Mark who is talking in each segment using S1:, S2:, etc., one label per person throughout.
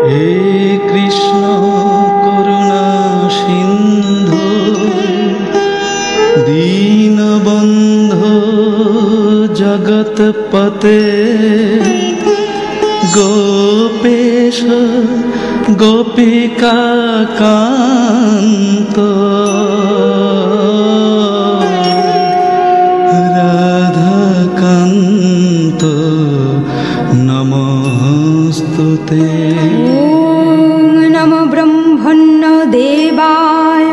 S1: হে কৃষ্ণ করুণা সিন্ধু দীনবন্ধু জগৎপতে গোপেশ গোপিকা কান্ত রাধাকান্ত নমস্তুতে।
S2: ওম নমো ব্রহ্মণ্য দেবায়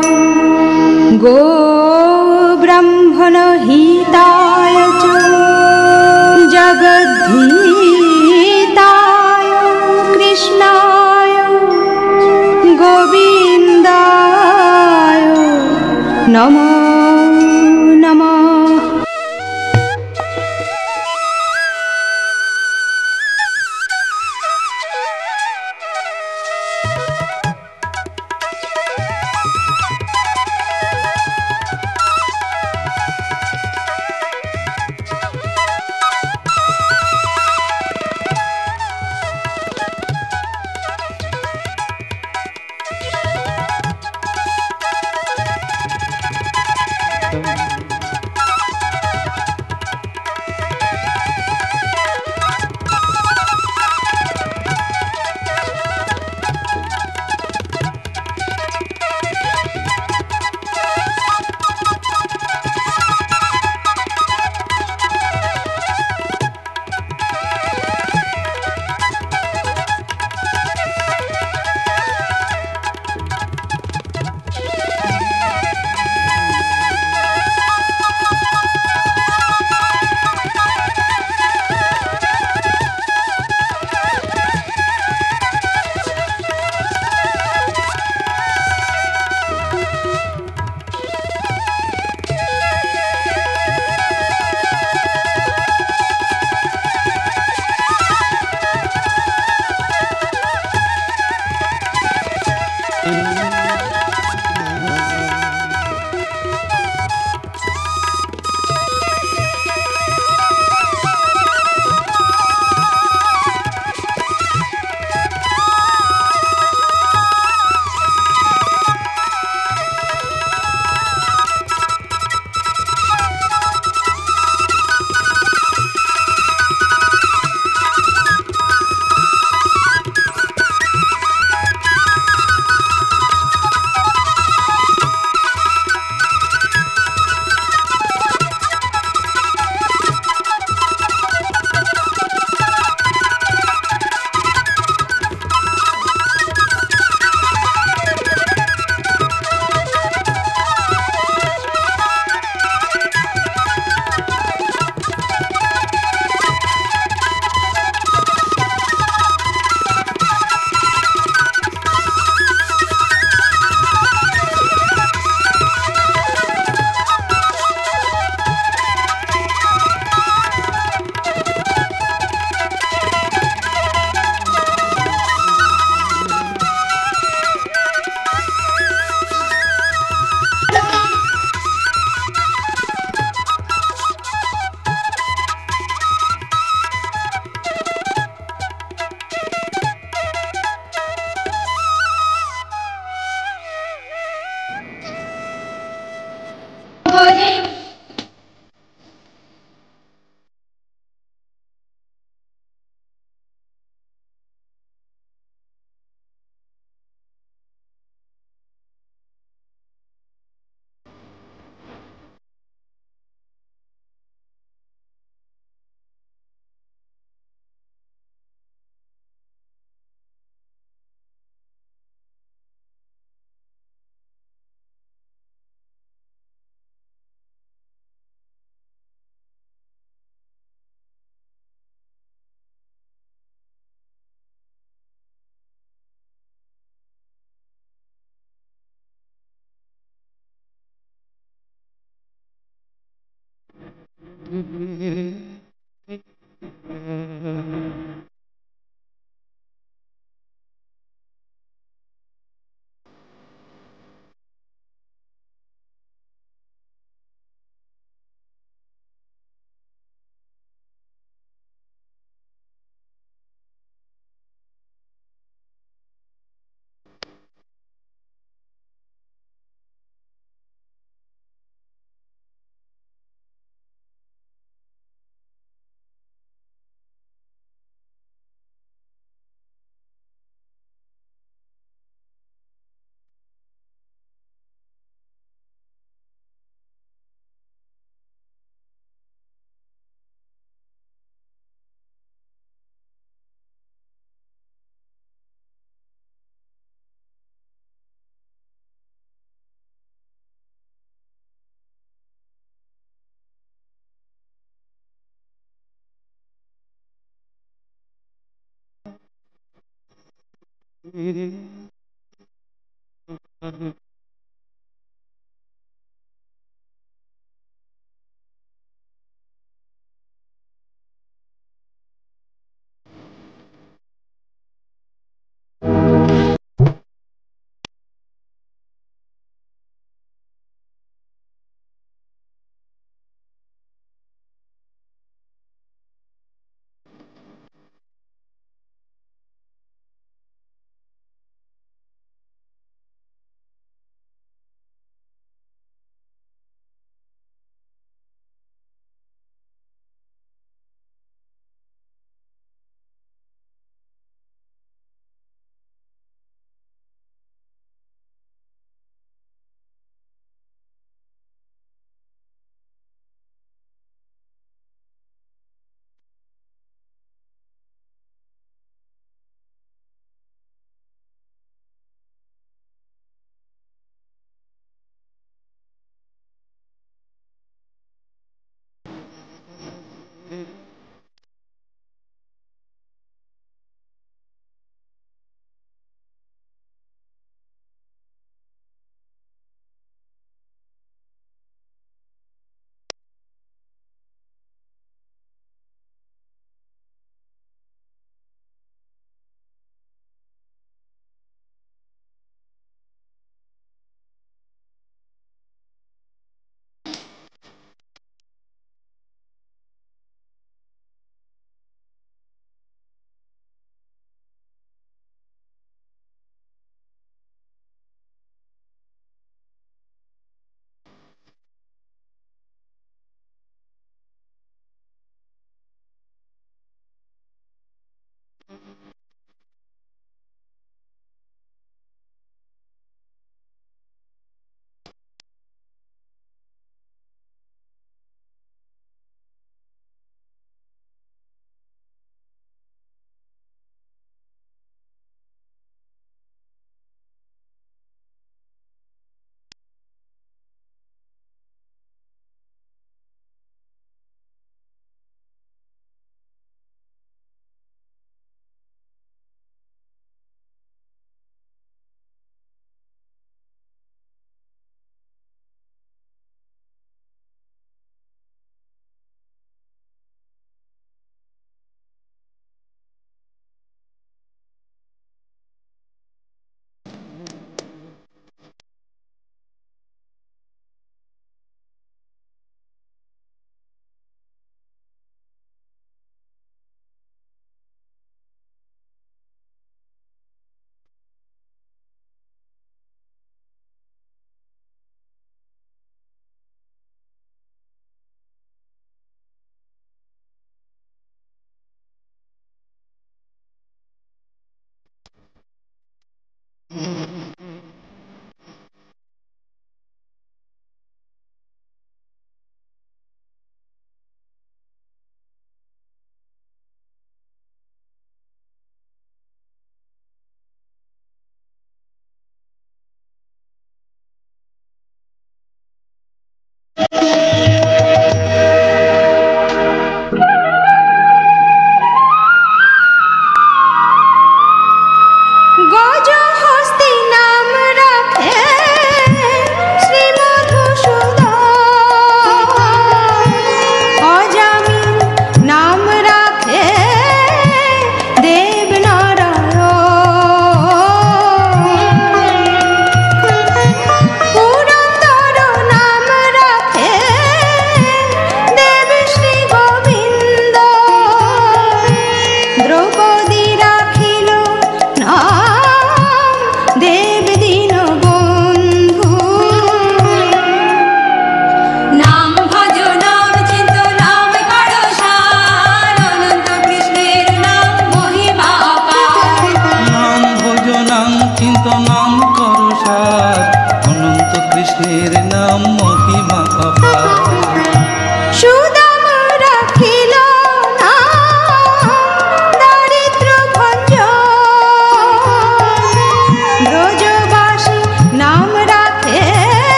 S2: গো ব্রাহ্মণ হিতায় চ জগদ্ধিতায় কৃষ্ণায় গোবিন্দায় নমো নমঃ।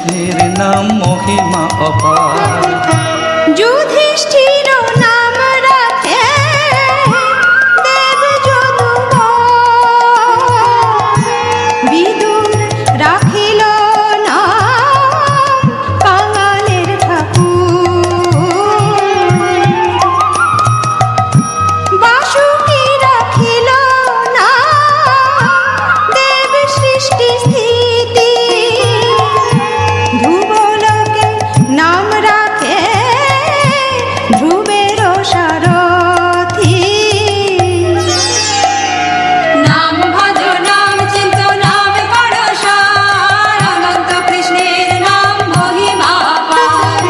S1: কৃষ্ণের নাম মহিমা অপার।
S2: যুধিষ্ঠির নাম রাখে দেব যদুবর, বিদুর রাখিল নাম কাঙালের ঠাকুর, বাসুকি রাখিল নাম দেব সৃষ্টি স্থিতি, ধ্রুবলোকে নাম রাখে ধ্রুবের সারথি।
S3: নাম ভজ নাম চিন্ত নাম করো সার, অনন্ত কৃষ্ণের নাম মহিমা অপার।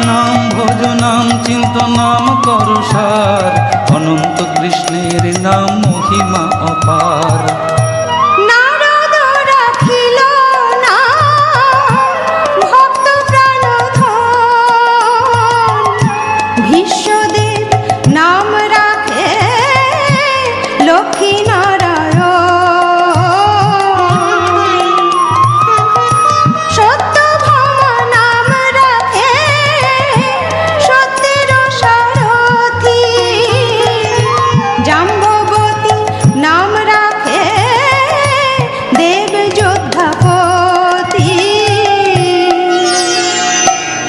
S1: নাম ভজ নাম চিন্ত নাম কর সার, অনন্ত কৃষ্ণের নাম মহিমা অপার।
S2: নারদ রাখিল নাম ভক্ত প্রাণধন, ভীষ্মদেব নাম রাখে লক্ষ্মী নারায়ণ, সত্যভামা নাম রাখে সত্যের সারথি, জাম্ববতী নাম রাখে দেব যোদ্ধাপতি।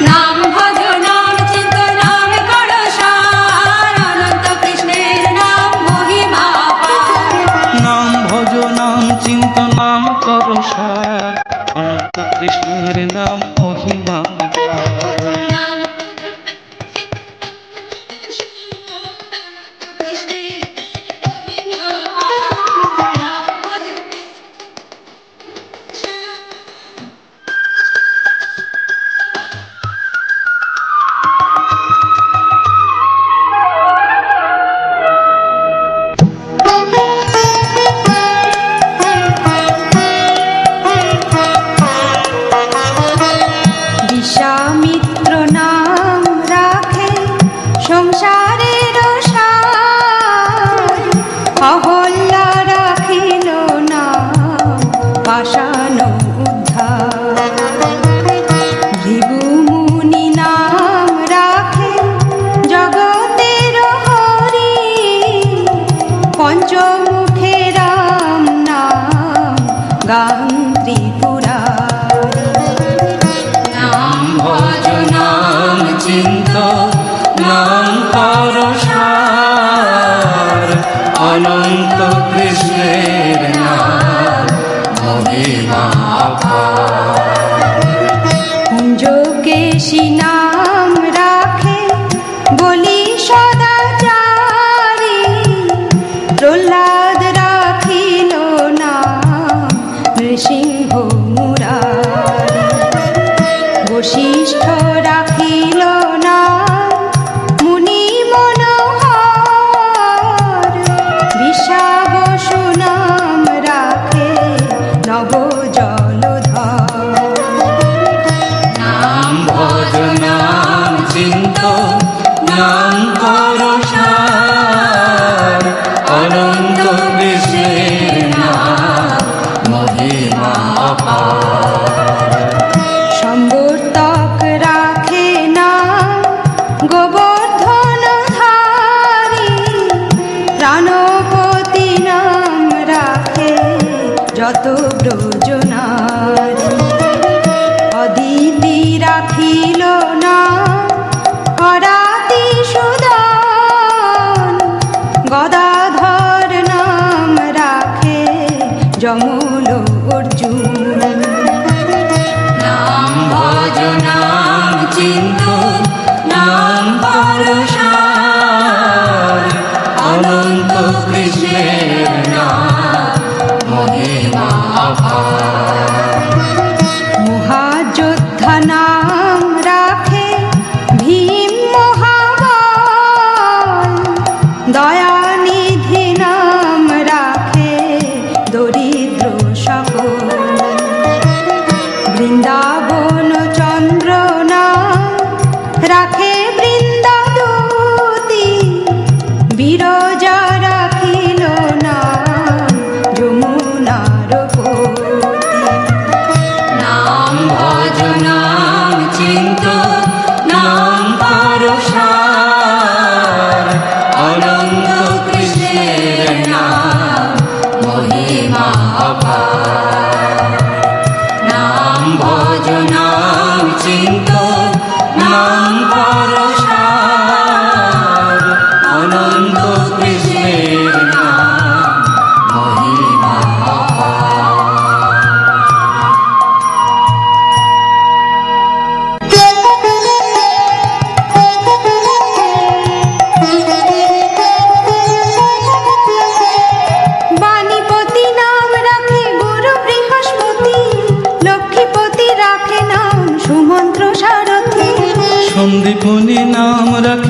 S3: নাম ভজ নাম চিন্ত নাম করো সার, অনন্ত কৃষ্ণের নাম মহিমা অপার।
S1: নাম ভজ নাম চিন্ত নাম কর সার, অনন্ত কৃষ্ণের নাম মহিমা অপার।
S2: বিশ্বামিত্র নাম রাখে সংসারের সার, অহল্যা রাখিল নাম পাষাণ উদ্ধার, ভৃগুমুনি নাম রাখে জগতের হরি, পঞ্চমুখে রাম নাম গান ত্রিপুরারি।
S3: নাম ভজ
S1: নাম চিন্ত নাম কর সার, অনন্ত কৃষ্ণের নাম মহিমা অপার।
S2: কুঞ্জকেশী নাম রাখে বলি সদাচারী, প্রহ্লাদ রাখিল নাম নৃসিংহ মুরারি, বশিষ্ঠ রাখিল নাম মুনি মনোহর, বিশ্বাবসু নাম রাখে নব জলধর।
S1: নাম ভজ নাম চিন্ত নাম কর সার, অনন্ত কৃষ্ণের নাম মহিমা অপার।
S2: সম্বর্তক রাখে নাম গোবর্ধনধারী, প্রাণপতি নাম রাখে যত ব্রজনারী, অদিতি রাখিল নাম হরাতি সুদন, গদাধর নাম রাখে যমল অর্জুন,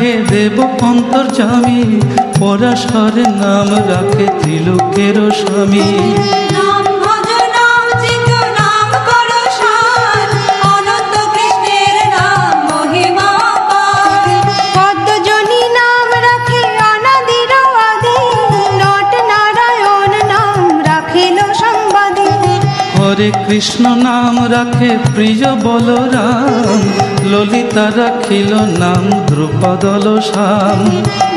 S1: রাখে দেব অন্তর্যামী, পরাশরের নাম রাখে ত্রিলোকের স্বামী।
S3: নাম ভজ নাম চিন্ত নাম করো সার, অনন্ত কৃষ্ণের নাম মহিমা পার।
S2: পদ্মজনী নাম রাখে অনাদির আদি, নট নারায়ণ নাম রাখিল সংবাদী।
S1: হরে কৃষ্ণ নাম রাখে প্রিয় বলরাম, ললিতা রাখিল নাম দ্রুপদল শ্যাম।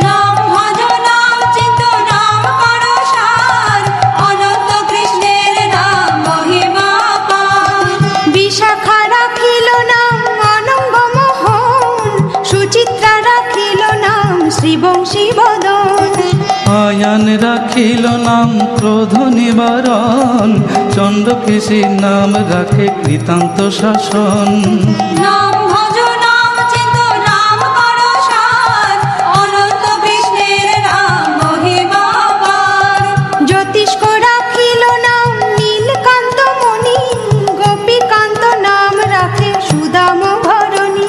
S3: নাম ভজ নাম চিন্ত নাম করো সার, অনন্ত কৃষ্ণের নাম মহিমা পার।
S2: বিশাখা রাখিল নাম অনঙ্গ মোহন, সুচিত্রা রাখিল নাম শ্রীবংশী বদন।
S1: আয়ান রাখিল নাম ক্রোধ নিবারণ, চন্দ্রকেশীর নাম রাখে কৃতান্ত শাসন।
S3: নাম ভজ নাম চিন্ত নাম করো সার, অনন্ত কৃষ্ণের নাম মহিমা পার।
S2: জ্যোতিষ্ক রাখিল নাম নীলকান্ত মণি, গোপীকান্ত নাম রাখে সুদাম ভরণী।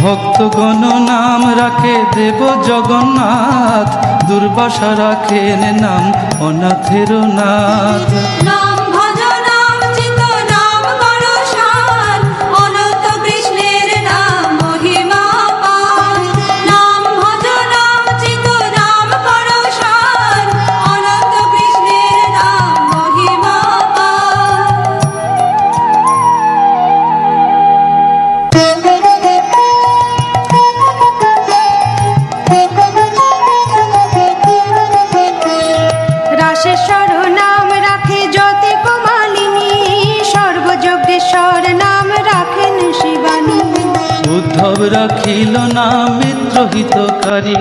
S1: ভক্তগণ নাম রাখে দেব জগন্নাথ, দুর্বাসা রাখেন নাম অনাথের নাথ।
S3: নাম ভজ নাম চিন্ত নাম করো সার, অনন্ত কৃষ্ণের নাম মহিমা পার। নাম ভজ নাম চিন্ত নাম করো সার, অনন্ত কৃষ্ণের নাম মহিমা পার।
S2: রাশেশ্বর নাম রাখে জ্যোতি কুমালিনী, সর্বযজ্ঞেশ্বর নাম রাখেন শিবানী।
S1: উদ্ধব রাখিল নাম মিত্রহিতকারী,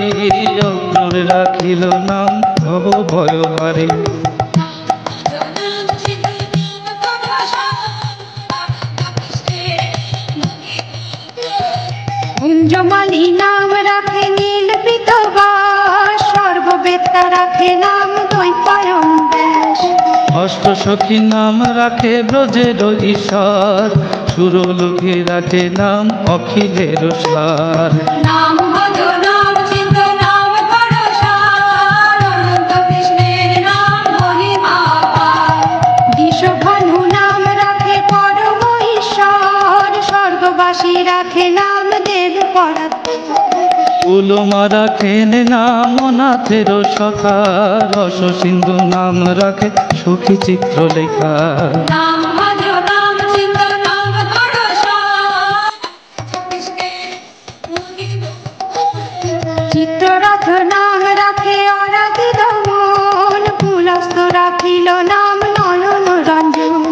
S1: অগ্র রাখিল নাম ভব ভয়হারী।
S2: কুঞ্জমালী নাম রাখে নীল পিতবাস, সর্ববেত্তা রাখে নাম দ্বৈপায়ন ব্যাস।
S1: অষ্টসখী নাম রাখে ব্রজের ঈশ্বর, সুরলোকে রাখে নাম অখিলের সার।
S3: নাম ভজ নাম চিন্ত নাম করো সার, অনন্ত কৃষ্ণের নাম মহিমা পার।
S2: বিষভানু নাম রাখে পরম ঈশ্বর, স্বর্গবাসী রাখে নাম দেব পরাৎপর।
S1: উলমা রাখেন নাম অনাথের সখা, রস সিন্ধু নাম রাখে সখী চিত্রলেখা।
S3: নাম ভজ নাম চিন্ত নাম করো সার, কৃষ্ণের মহিমা পার।
S2: চিত্ররথ নাম রাখে অরাধি দমন, কুলস্থ রাখিল নাম নয়ন রঞ্জন।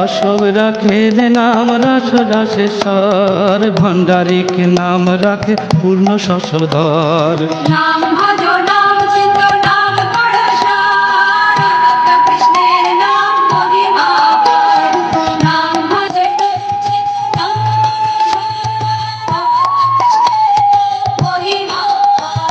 S1: অশোক রাখেন নাম রস রাশেশ্বর, ভণ্ডারিক নাম রাখে পূর্ণ শশধর।
S3: নাম ভজ নাম চিন্ত নাম করো সার, অনন্ত কৃষ্ণের নাম মহিমা পার। নাম ভজ চিন্ত নাম করো সার, অনন্ত কৃষ্ণের মহিমা পার।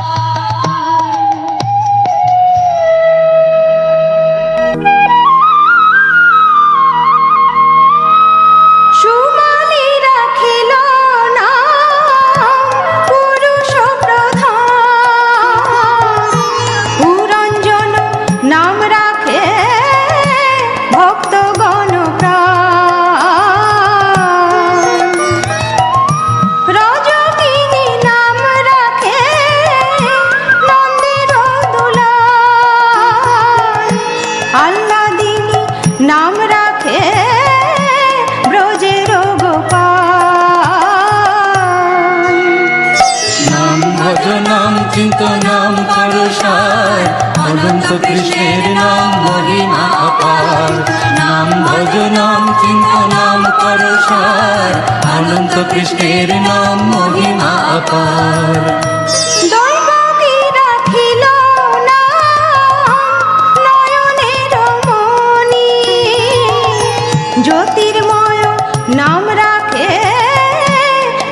S2: সুমালি রাখিল নাম পুরুষ প্রধান, পুরঞ্জন নাম রাখে ভক্তগণ প্রাণ। রজকিনী নাম রাখে নন্দের দুলাল, আহ্লাদিনী নাম রাখে ব্রজের গোপাল।
S1: নাম ভজ নাম চিন্ত নাম করো সার, অনন্ত কৃষ্ণের নাম মহিমা অপার। নাম ভজ নাম চিন্ত নাম করো সার, অনন্ত কৃষ্ণের নাম মহিমা অপার।
S2: দৈবকী রাখিল নাম নয়নের মণি, জ্যোতির্ময় নাম রাখে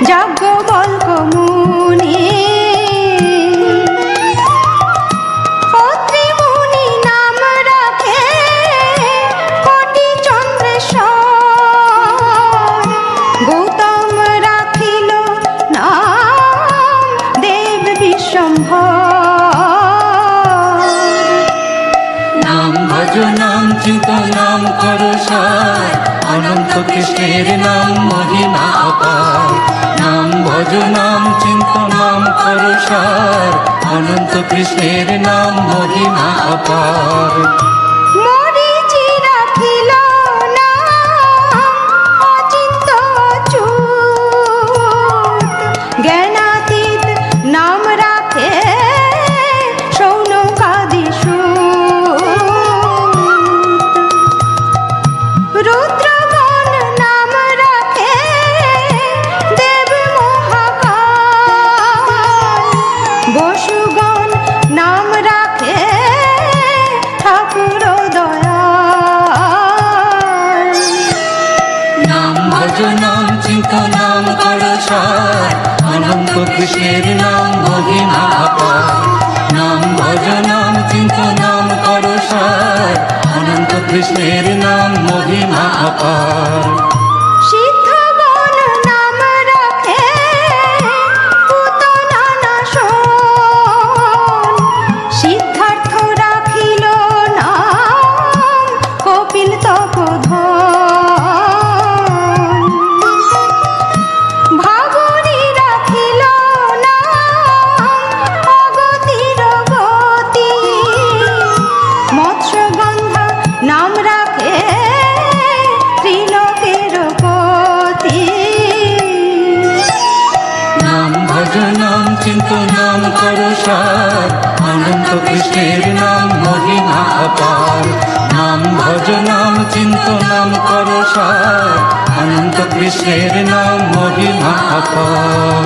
S2: যাজ্ঞবল্ক্য মুনি। অত্রি মুনি নাম রাখে কোটি চন্দ্রেশ্বর, গৌতম রাখিল নাম সম্ভব।
S1: নাম ভজ নাম চিন্ত নাম করো সার, অনন্ত কৃষ্ণের নাম মহিমা অপার। নাম ভজ নাম চিন্ত নাম করো সার, অনন্ত কৃষ্ণের নাম মহিমা অপার।
S2: মরিচি রাখিল নাম অচিন্ত অচ্যুত, জ্ঞানাতীত নাম রাখে সৌনকাদি সূত। রুদ্রগণ নাম রাখে দেব মহাকাল, বসুগণ নাম রাখে ঠাকুর দয়াল।
S1: নাম ভজ নাম চিন্ত নাম করো সার, অনন্ত কৃষ্ণের নাম মহিমা অপার। নাম ভজ নাম চিন্ত নাম করো সার, অনন্ত কৃষ্ণের নাম মহিমা অপার।
S2: সিদ্ধগণ নাম রাখে পুতনা নাশন, সিদ্ধার্থ রাখিল নাম কপিল তপোধন। ভাবরী রাখিল নাম অগতির গতি, মৎস্যগন্ধা নাম রাখে ত্রিলোকের পতি।
S1: নাম ভজ নাম চিন্ত নাম করো সার, অনন্ত কৃষ্ণের নাম মহিমা অপার। নাম ভজ নাম চিন্ত নাম করো সার, অনন্ত কৃষ্ণের নাম মহিমা অপার।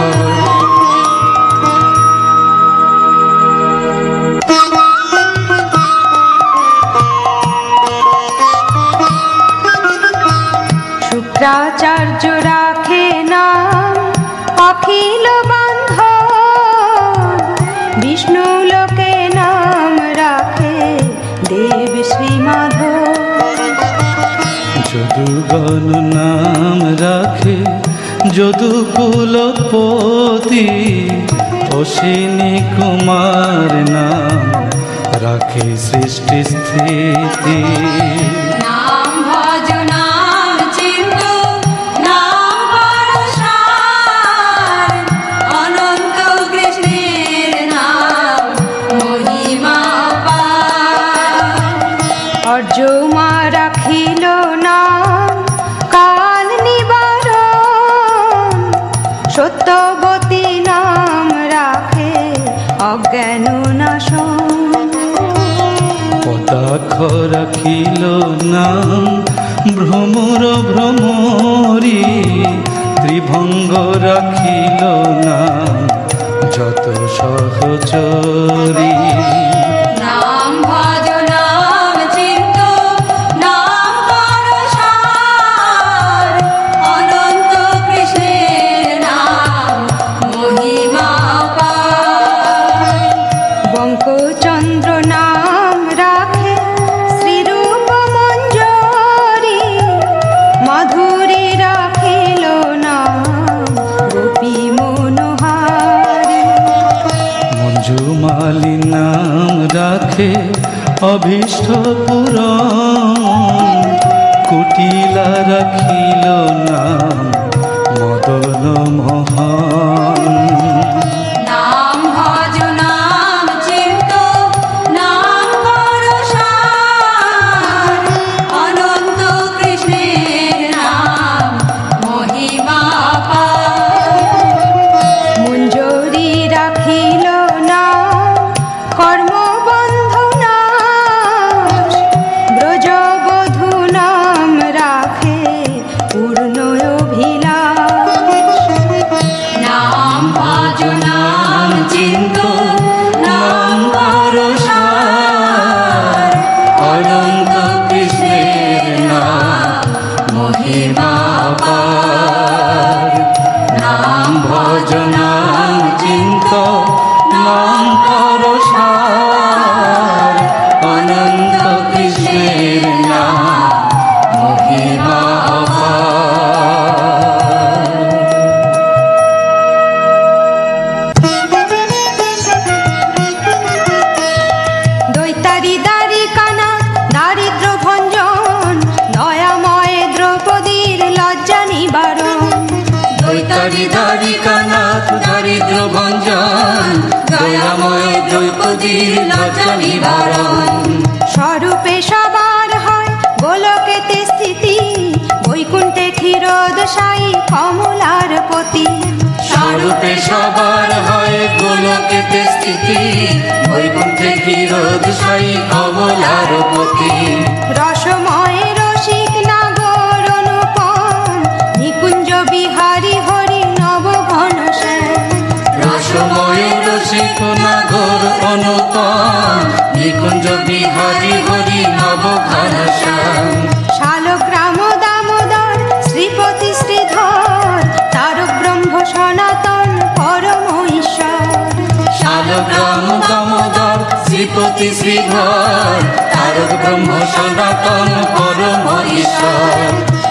S2: শুক্রাচার্য রাখে নাম অখিল বান্ধব, বিষ্ণু লোকে নাম রাখে দেব শ্রী মাধব।
S1: যদুগণ নাম রাখে যদুকুলপতি, অশ্বিনী কুমার নাম রাখে সৃষ্টি স্থিতি।
S3: নাম ভজ নাম চিন্ত নাম করো সার, অনন্ত কৃষ্ণের নাম মহিমা অপার।
S2: অর্যমা রাখিল নাম কাল নিবারণ, সত্যবতী নাম রাখে অজ্ঞান নাশন।
S1: পদাক্ষ রাখিল নাম ভ্রমর ভ্রমরি, ত্রিভঙ্গ রাখিল নাম যত সহচরী।
S3: নাম ভজ নাম চিন্ত নাম করো সার, অনন্ত কৃষ্ণের নাম মহিমা অপার।
S2: বঙ্কচন্দ্র নাম রাখে শ্রীরূপ মঞ্জরি, মাধুরী রাখিল নাম গোপী মনোহারী।
S1: মঞ্জুমালি নাম রাখে অভীষ্ট পুরন, কুটিলা রাখিল নাম মদন মোহন।
S3: নাম ভজ নাম চিন্ত নাম করো সার, অনন্ত কৃষ্ণের নাম মহিমা অপার।
S2: মঞ্জরি রাখিল নাম কর্মবন্ধ নাশ, ব্রজবধূ নাম রাখে পূর্ণ অভিলাষ।
S3: নাম ভজ নাম চিন্ত নাম করো সার,
S1: অনন্ত কৃষ্ণের নাম মহিমা অপার। নাম ভজ নাম চিন্ত নাম করো সার, অনন্ত কৃষ্ণের নাম মহিমা অপার। দারিদ্র ভঞ্জন, দয়াময় দ্রৌপদীর লজ্জা নিবারণ।
S2: স্বরূপে সবার হয় গোলকেতে স্থিতি, বৈকুণ্ঠে ক্ষীরোদশায়ী কমলার পতি।
S1: স্বরূপে সবার হয় গোলকেতে স্থিতি, বৈকুণ্ঠে ক্ষীরোদশায়ী কমলার পতি।
S2: রসময় রসিক নাগর অনুপম, নিকুঞ্জ বিহারী হরি নব ঘনশ্যাম।
S1: রসময় রসিক নাগর অনুপম, নিকুঞ্জ বিহারী হরি নব ঘনশ্যাম।
S2: শালগ্রাম দামোদর শ্রীপতি শ্রীধর, তারক ব্রহ্ম সনাতন পরম ঈশ্বর।
S1: শালগ্রাম দামোদর শ্রীপতি শ্রীধর, তারক ব্রহ্ম সনাতন পরম ঈশ্বর।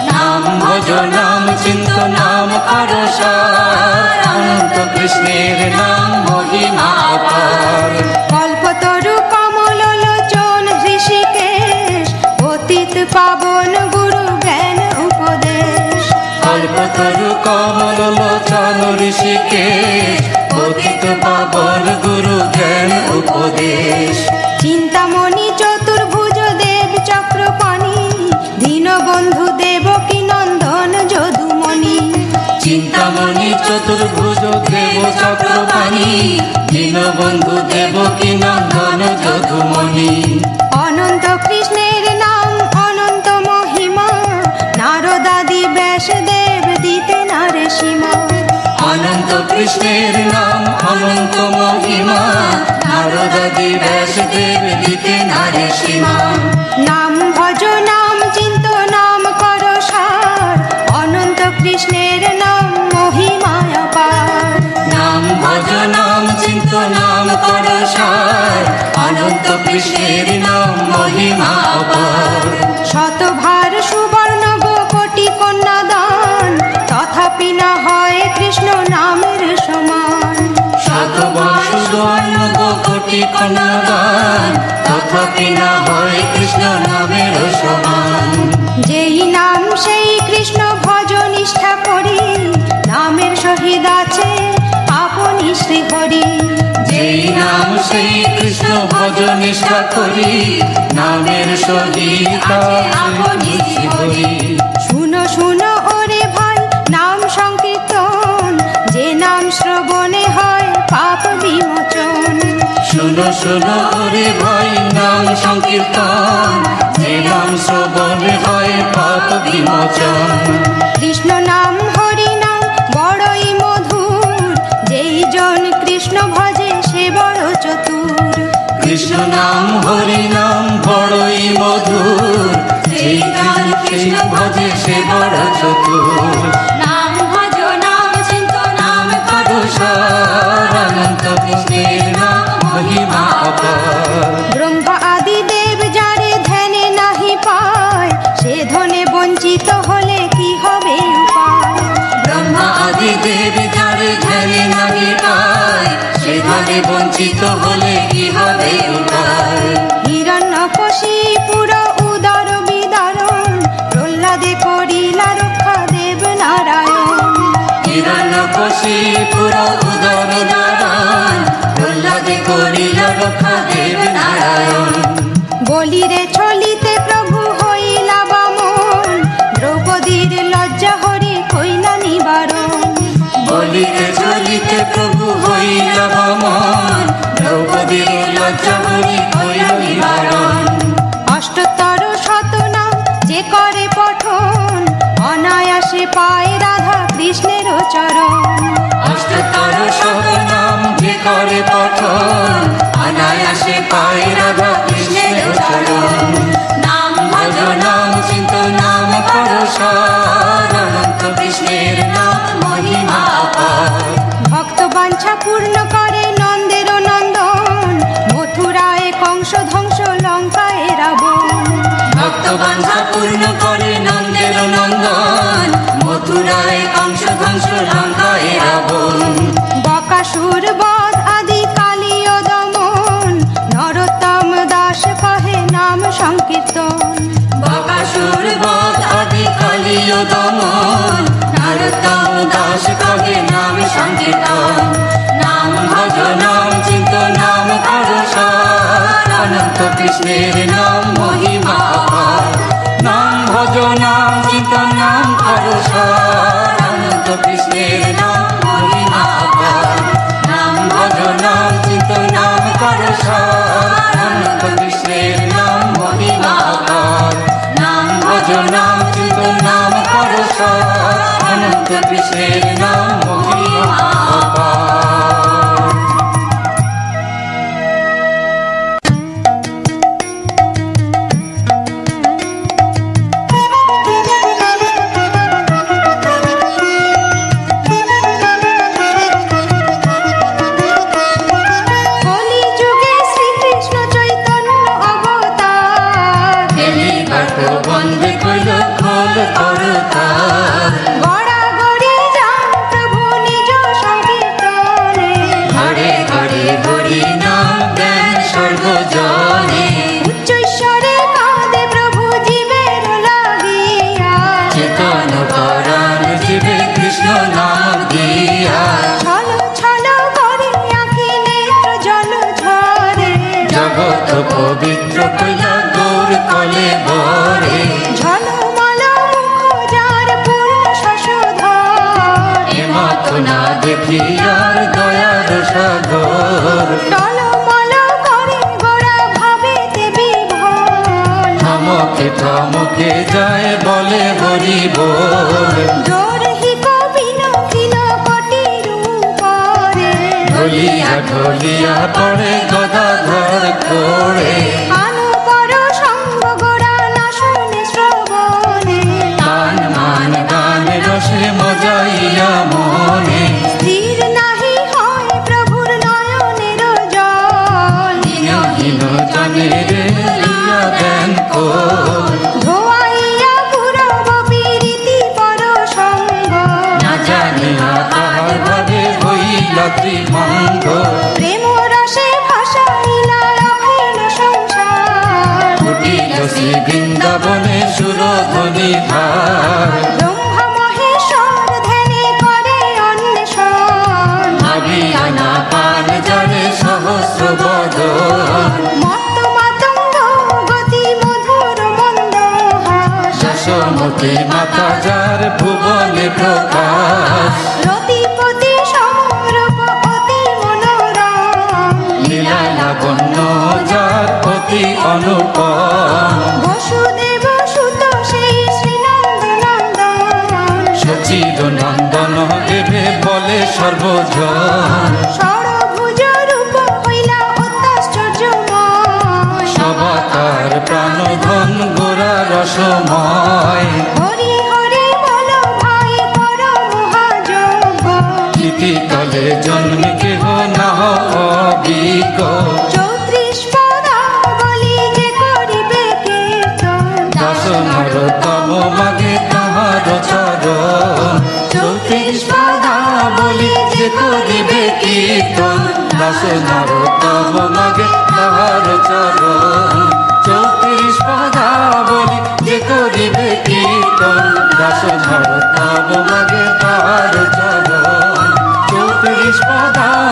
S1: নাম ভজ নাম চিন্ত নাম করসার, অনন্ত কৃষ্ণের নাম মহিমা অপার।
S2: কল্পতরু কমল লোচন ঋষিকেশ, অতীত পাবন গুরু জ্ঞান উপদেশ।
S1: কল্পতরু কমল লোচন ঋষিকেশ, পতিত পাবন গুরু জ্ঞান উপদেশ।
S2: চিন্তামণি চতুর্ভুজ দেব চক্রপাণি, দীনবন্ধু দেবকী নন্দন যদুমণি।
S1: চিন্তামণি চতুর্ভুজ দেব চক্রপাণি, দীনবন্ধু দেবকী নন্দন যদুমণি।
S2: অনন্ত কৃষ্ণের নাম অনন্ত মহিমা, নারদাদি ব্যাসদেব দিতে নারে সীমা।
S1: অনন্ত কৃষ্ণের নাম অনন্ত মহিমা, নারদাদি ব্যাসদেব দিতে নারে সীমা।
S2: নাম ভজ নাম চিন্ত নাম কর সার, অনন্ত কৃষ্ণের নাম মহিমায় অপার।
S1: নাম ভজ নাম চিন্ত নাম করসার, অনন্ত কৃষ্ণের নাম মহিমা অপার।
S2: শতভার সুবর্ণ কোটি কন্যাদান, তথাপি না হয় কৃষ্ণ নামের সমান।
S1: শতবর্ষ সুবর্ণ কোটি কন্যাদান, তথাপি না হয় কৃষ্ণ নামের সমান।
S2: যেই নাম সেই কৃষ্ণ ভজ নিষ্ঠা করি, নামের সহিত আছে আপনি শ্রীহরি।
S1: যেই নাম সেই কৃষ্ণ ভজ নিষ্ঠা করি, নামের সহিত আপনি শ্রীহরি।
S2: শুনো শুনো ওরে ভাই নাম সংকীর্তন, যে নাম শ্রবণে হয় পাপ বিমোচন।
S1: শুনো শুনো রে ভাই নাম সংকীর্তন, যে নাম শ্রবণে হয় পাপ বিমোচন।
S2: কৃষ্ণ নাম হরি নাম বড়ই মধুর, যেই জন কৃষ্ণ ভজে সে বড় চতুর।
S1: কৃষ্ণ নাম হরি নাম বড়ই মধুর, যেই জন কৃষ্ণ ভজে সে বড় চতুর।
S3: নাম ভজ নাম চিন্ত নাম
S1: করসার, অনন্ত কৃষ্ণের নাম মহিমা অপার।
S2: ব্রহ্মা আদি দেব যারে ধ্যানে নাহি পায়, সে ধনে বঞ্চিত হলে কি হবে উপায়।
S1: ব্রহ্মা আদি দেব যারে ধ্যানে নাহি পায়, সে ধ্যানে বঞ্চিত হলে কি হবে উপায়।
S2: হিরণ্যকশিপুর উদর বিদারণ, প্রহ্লাদে করিলা রক্ষা দেব নারায়ণ।
S1: হিরণ্যকশিপুর উদর নারায়ণ, প্রহ্লাদে করিল রক্ষা দেব নারায়ণ।
S2: বলিরে চলিতে প্রভু হইলা বামন, দ্রৌপদীর লজ্জা হরি কইলা নিবারণ।
S1: বলিতে চলিতে প্রভু হইল বামন, দ্রৌপদীর লজ্জা হরি হইল নিবারণ।
S2: অষ্টোত্তর শতনাম যে করে পঠন, অনায়াসে পায় রাধা কৃষ্ণের চরণ।
S1: অষ্টোত্তর শতনাম যে করে পঠন, অনায়াসে পায় রাধা কৃষ্ণের চরণ। কৃষ্ণের নাম মহিমা অপার।
S2: কলিযুগে শ্রীকৃষ্ণ চৈতন্য অবতার,
S1: খেলিবার বন্ধ কইল খোল করতাল,
S2: গড়াগড়ি যান প্রভু নিজ সংকীর্তনে,
S1: ঘরে ঘরে হরি নাম দেন সর্বজনে,
S2: উচ্চৈশ্বরে কাঁদে প্রভু জীবের লাগিয়া,
S1: চেতন পরাণ জীবে কৃষ্ণ নাম দিয়া,
S2: ছল ছল করে আঁখি নেত্র জল ঝরে,
S1: জগৎ পবিত্র কইলা গৌর কলে বরে,
S2: ঝলমল মুখ যার পূর্ণ শশধর,
S1: এমত না দেখি আর দয়ার সাগর,
S2: টলমল করে গোড়া ভাবেতে বিভোর,
S1: থমকে থমকে যায় বলে হরি বল,
S2: জোরহি কবিন খিল কটির উপরে,
S1: ঢলিয়া ঢলিয়া পড়ে গদাধর করে,
S2: আনুপর সঙ্গ গোড়া না শুনে শ্রবণে,
S1: তান মান গান রসে মজাইয়া মনে,
S2: স্থির নাহি হয় প্রভুর নয়নের জল,
S1: হীন জনে রে লিয়া দেন কোল,
S2: ধোয়াইয়া পুরব পীড়িতি পর সঙ্গ,
S1: না জানিয়া তাহার ভাবে হইলা ত্রিভঙ্গ,
S2: প্রেম রসে ভাসাইলা অখিল সংসার,
S1: কুটিল শ্রী বৃন্দাবনে সুরধ্বনি ধার,
S2: ব্রহ্মা মহেশ্বর ধ্যানে করে অন্বেষণ,
S1: ভাবিয়া না পান যারে সহস্র বদন,
S2: মত্ত মাতঙ্গ গতি মধুর মন্দ হাস,
S1: যশোমতি মাতা যার ভুবনে প্রকাশ,
S2: রতিপতি সমরূপ অতি মনোরম,
S1: লীলা লাবণ্য যার অতি অনুপম,
S2: বসুদেব সুত সেই শ্রীনন্দনন্দন,
S1: সচির নন্দন দেবে বলে সর্বজন,
S2: ষড়ভুজ রূপ হইলা অত্যাশ্চর্যময়,
S1: সবাতার প্রাণধন গোরা রসময়,
S2: হরি হরি বল ভাই পর মহাযোগ,
S1: তলে জন্মে কেহ না অবিজ্ঞ,
S2: 34 পদাবলী যে করিবে কীর্তন,
S1: দাস নরতম মাগে তাহার চরণ, 34 পদাবলী যে করিবে কীর্তন, দাস নরতম মাগে তাহার চরণ, 34 পদাবলী যে করিবে কীর্তন, দাস নরতম মাগে তাহার চরণ, 34 পদা